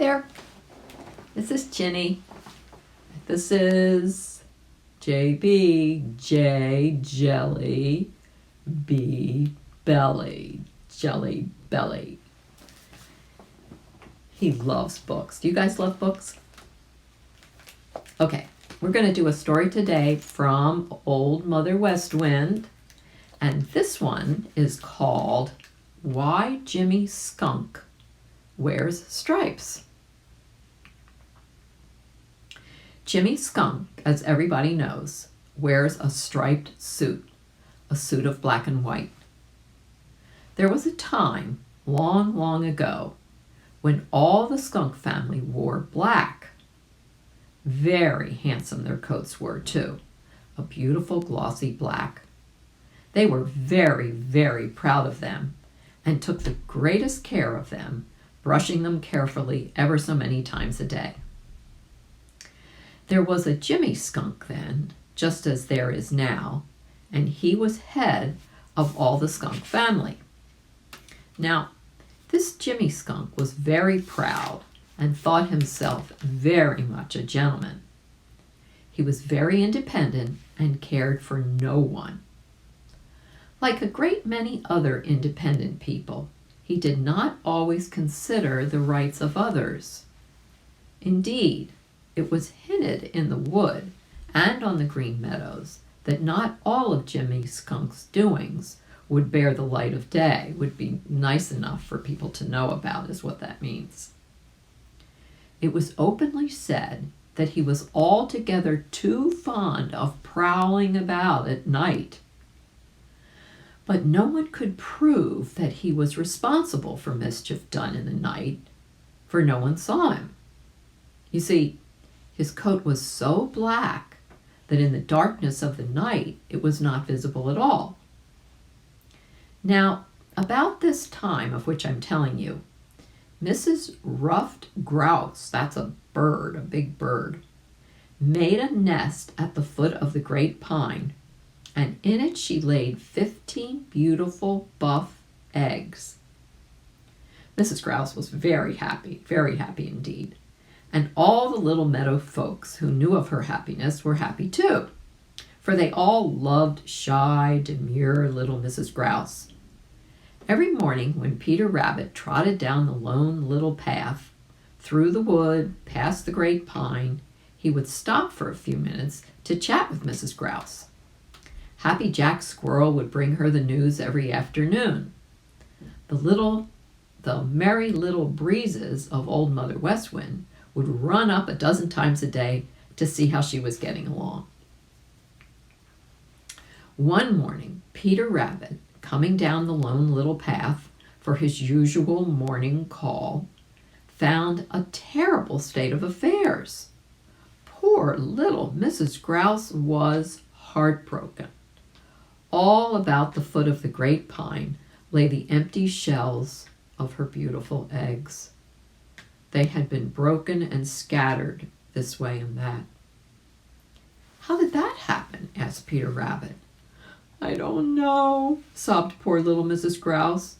there. This is Ginny. This is JB, J, Jelly, B, Belly, Jelly Belly. He loves books. Do you guys love books? Okay, we're going to do a story today from Old Mother West Wind. And this one is called Why Jimmy Skunk Wears Stripes. Jimmy Skunk, as everybody knows, wears a striped suit, a suit of black and white. There was a time, long, long ago, when all the skunk family wore black. Very handsome their coats were, too, a beautiful glossy black. They were very, very proud of them and took the greatest care of them, brushing them carefully ever so many times a day. There was a Jimmy Skunk then, just as there is now, and he was head of all the skunk family. Now, this Jimmy Skunk was very proud and thought himself very much a gentleman. He was very independent and cared for no one. Like a great many other independent people, he did not always consider the rights of others. Indeed, it was hinted in the wood and on the green meadows that not all of Jimmy Skunk's doings would bear the light of day, would be nice enough for people to know about, is what that means. It was openly said that he was altogether too fond of prowling about at night. But no one could prove that he was responsible for mischief done in the night, for no one saw him. You see, his coat was so black that in the darkness of the night it was not visible at all. Now, about this time of which I'm telling you, Mrs. Ruffed Grouse, that's a bird, a big bird, made a nest at the foot of the great pine, and in it she laid 15 beautiful buff eggs. Mrs. Grouse was very happy indeed. And all the little meadow folks who knew of her happiness were happy too, for they all loved shy, demure little Mrs. Grouse. Every morning when Peter Rabbit trotted down the lone little path, through the wood, past the great pine, he would stop for a few minutes to chat with Mrs. Grouse. Happy Jack Squirrel would bring her the news every afternoon. The merry little breezes of Old Mother West Wind would run up a dozen times a day to see how she was getting along. One morning, Peter Rabbit, coming down the lone little path for his usual morning call, found a terrible state of affairs. Poor little Mrs. Grouse was heartbroken. All about the foot of the great pine lay the empty shells of her beautiful eggs. They had been broken and scattered this way and that. "How did that happen?" asked Peter Rabbit. "I don't know," sobbed poor little Mrs. Grouse.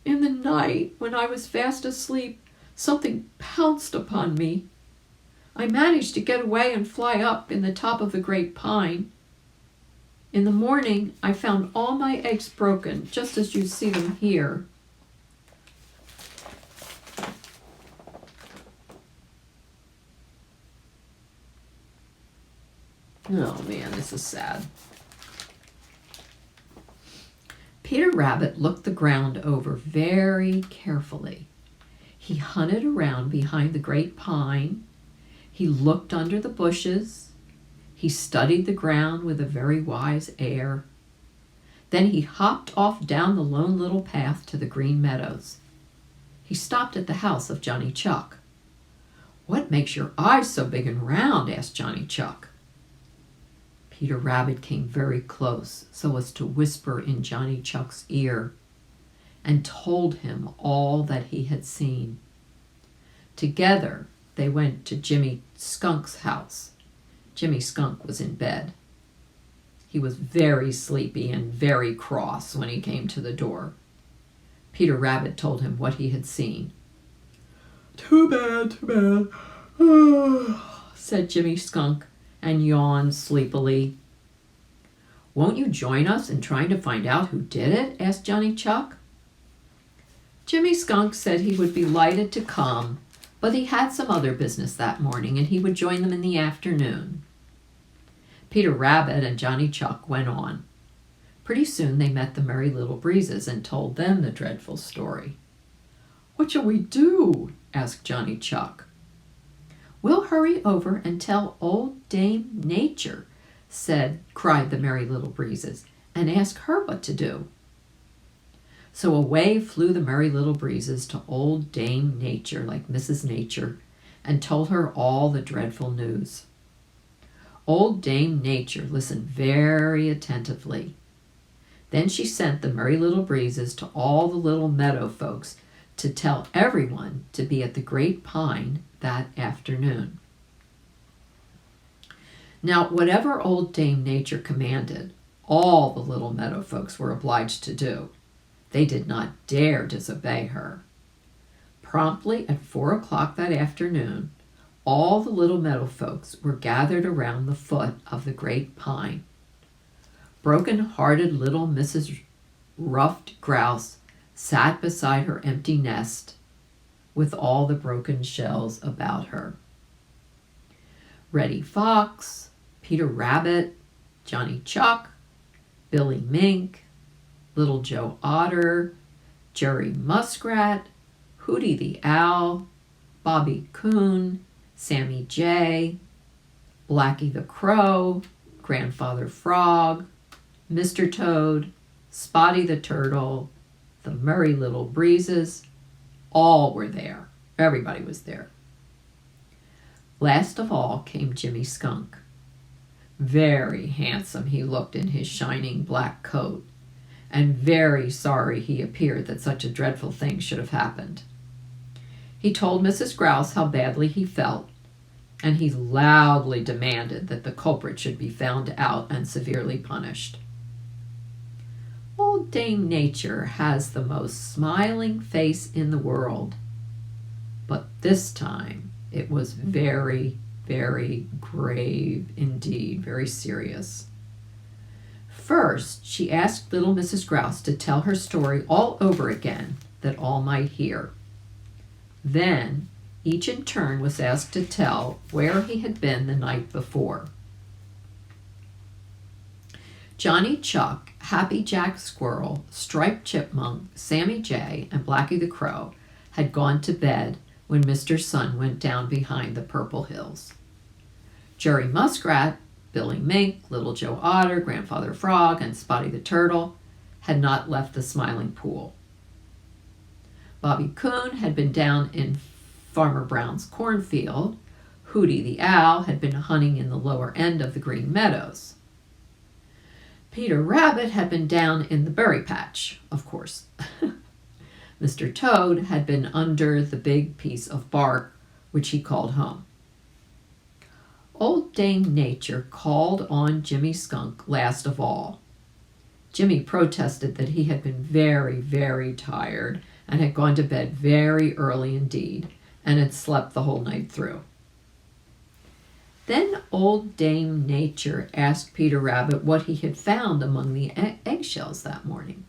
"In the night, when I was fast asleep, something pounced upon me. I managed to get away and fly up in the top of the great pine. In the morning, I found all my eggs broken, just as you see them here." Oh man, this is sad. Peter Rabbit looked the ground over very carefully. He hunted around behind the great pine. He looked under the bushes. He studied the ground with a very wise air. Then he hopped off down the lone little path to the green meadows. He stopped at the house of Johnny Chuck. "What makes your eyes so big and round?" asked Johnny Chuck. Peter Rabbit came very close so as to whisper in Johnny Chuck's ear and told him all that he had seen. Together they went to Jimmy Skunk's house. Jimmy Skunk was in bed. He was very sleepy and very cross when he came to the door. Peter Rabbit told him what he had seen. too bad, said Jimmy Skunk and yawned sleepily. Won't you join us in trying to find out who did it? Asked Johnny Chuck. Jimmy Skunk said he would be delighted to come, but he had some other business that morning and he would join them in the afternoon. Peter Rabbit and Johnny Chuck went on. Pretty soon they met the Merry Little Breezes and told them the dreadful story. What shall we do? Asked Johnny Chuck. We'll hurry over and tell old Dame Nature, cried the Merry Little Breezes, and ask her what to do. So away flew the Merry Little Breezes to old Dame Nature, like Mrs. Nature, and told her all the dreadful news. Old Dame Nature listened very attentively. Then she sent the Merry Little Breezes to all the little meadow folks to tell everyone to be at the Great Pine that afternoon. Now, whatever old Dame Nature commanded, all the little meadow folks were obliged to do. They did not dare disobey her. Promptly at 4 o'clock that afternoon, all the little meadow folks were gathered around the foot of the Great Pine. Broken-hearted little Mrs. Ruffed Grouse sat beside her empty nest with all the broken shells about her. Reddy Fox, Peter Rabbit, Johnny Chuck, Billy Mink, Little Joe Otter, Jerry Muskrat, Hooty the Owl, Bobby Coon, Sammy Jay, Blacky the Crow, Grandfather Frog, Mr. Toad, Spotty the Turtle, the Merry Little Breezes, all were there. Everybody was there. Last of all came Jimmy Skunk. Very handsome he looked in his shining black coat, and very sorry he appeared that such a dreadful thing should have happened. He told Mrs. Grouse how badly he felt, and he loudly demanded that the culprit should be found out and severely punished. Old Dame Nature has the most smiling face in the world, but this time it was very, very grave indeed, very serious. First, she asked little Mrs. Grouse to tell her story all over again, that all might hear. Then, each in turn was asked to tell where he had been the night before. Johnny Chuck, Happy Jack Squirrel, Striped Chipmunk, Sammy Jay, and Blacky the Crow had gone to bed when Mr. Sun went down behind the Purple Hills. Jerry Muskrat, Billy Mink, Little Joe Otter, Grandfather Frog, and Spotty the Turtle had not left the Smiling Pool. Bobby Coon had been down in Farmer Brown's cornfield. Hooty the Owl had been hunting in the lower end of the Green Meadows. Peter Rabbit had been down in the berry patch, of course. Mr. Toad had been under the big piece of bark, which he called home. Old Dame Nature called on Jimmy Skunk last of all. Jimmy protested that he had been very, very tired and had gone to bed very early indeed and had slept the whole night through. Then old Dame Nature asked Peter Rabbit what he had found among the eggshells that morning.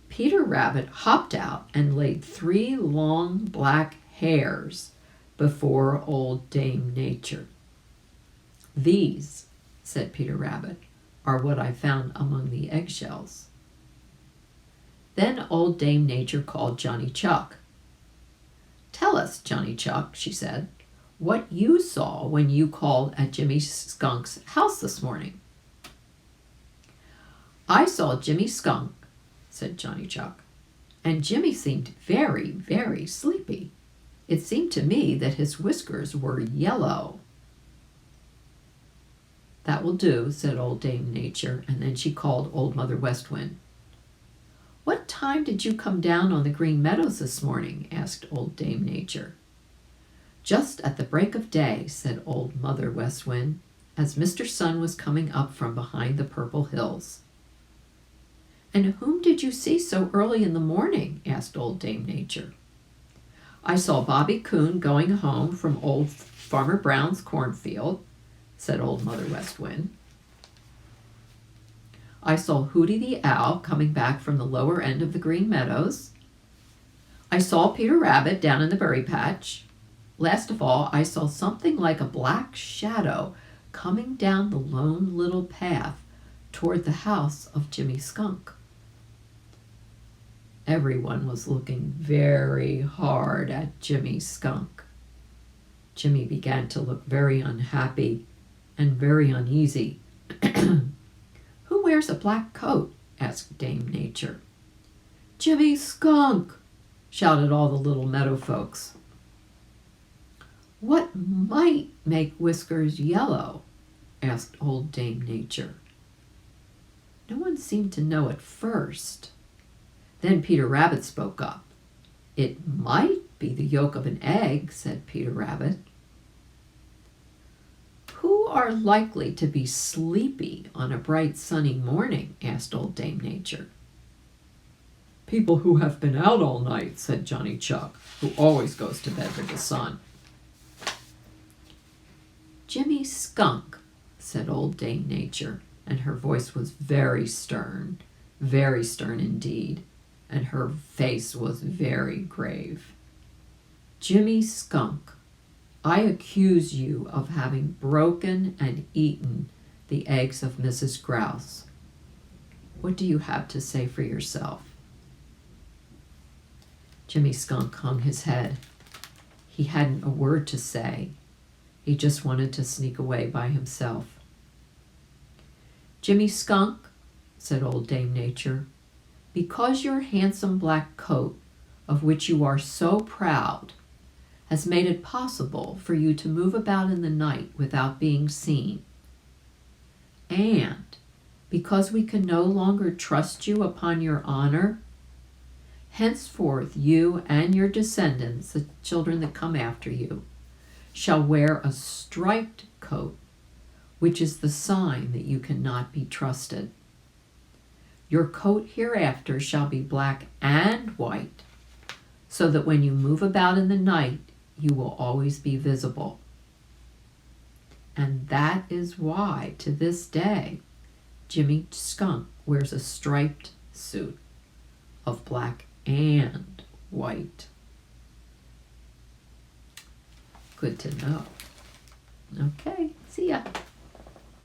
Peter Rabbit hopped out and laid 3 long black hairs before old Dame Nature. "These," said Peter Rabbit, "are what I found among the eggshells." Then old Dame Nature called Johnny Chuck. "Tell us, Johnny Chuck," she said, "what you saw when you called at Jimmy Skunk's house this morning." "I saw Jimmy Skunk," said Johnny Chuck, "and Jimmy seemed very, very sleepy. It seemed to me that his whiskers were yellow." "That will do," said old Dame Nature, and then she called Old Mother West Wind. "What time did you come down on the Green Meadows this morning?" asked old Dame Nature. "Just at the break of day," said Old Mother West Wind, "as Mr. Sun was coming up from behind the Purple Hills." "And whom did you see so early in the morning?" asked old Dame Nature. I saw Bobby Coon going home from old Farmer Brown's cornfield, said Old Mother West Wind. I saw Hooty the Owl coming back from the lower end of the Green Meadows. I saw Peter Rabbit down in the berry patch. Last of all, I saw something like a black shadow coming down the lone little path toward the house of Jimmy Skunk. Everyone was looking very hard at Jimmy Skunk. Jimmy began to look very unhappy and very uneasy. Who wears a black coat? Asked Dame Nature. Jimmy Skunk, shouted all the little meadow folks. What might make whiskers yellow? Asked Old Dame Nature. No one seemed to know at first. Then Peter Rabbit spoke up. It might be the yolk of an egg, said Peter Rabbit. Who are likely to be sleepy on a bright sunny morning? Asked Old Dame Nature. People who have been out all night, said Johnny Chuck, who always goes to bed with the sun. Jimmy Skunk, said Old Dame Nature, and her voice was very stern indeed, and her face was very grave. Jimmy Skunk, I accuse you of having broken and eaten the eggs of Mrs. Grouse. What do you have to say for yourself? Jimmy Skunk hung his head. He hadn't a word to say. He just wanted to sneak away by himself. Jimmy Skunk, said Old Dame Nature, because your handsome black coat, of which you are so proud, has made it possible for you to move about in the night without being seen, and because we can no longer trust you upon your honor, henceforth you and your descendants, the children that come after you, shall wear a striped coat, which is the sign that you cannot be trusted. Your coat hereafter shall be black and white, so that when you move about in the night, you will always be visible. And that is why, to this day, Jimmy Skunk wears a striped suit of black and white. Good to know. Okay, see ya.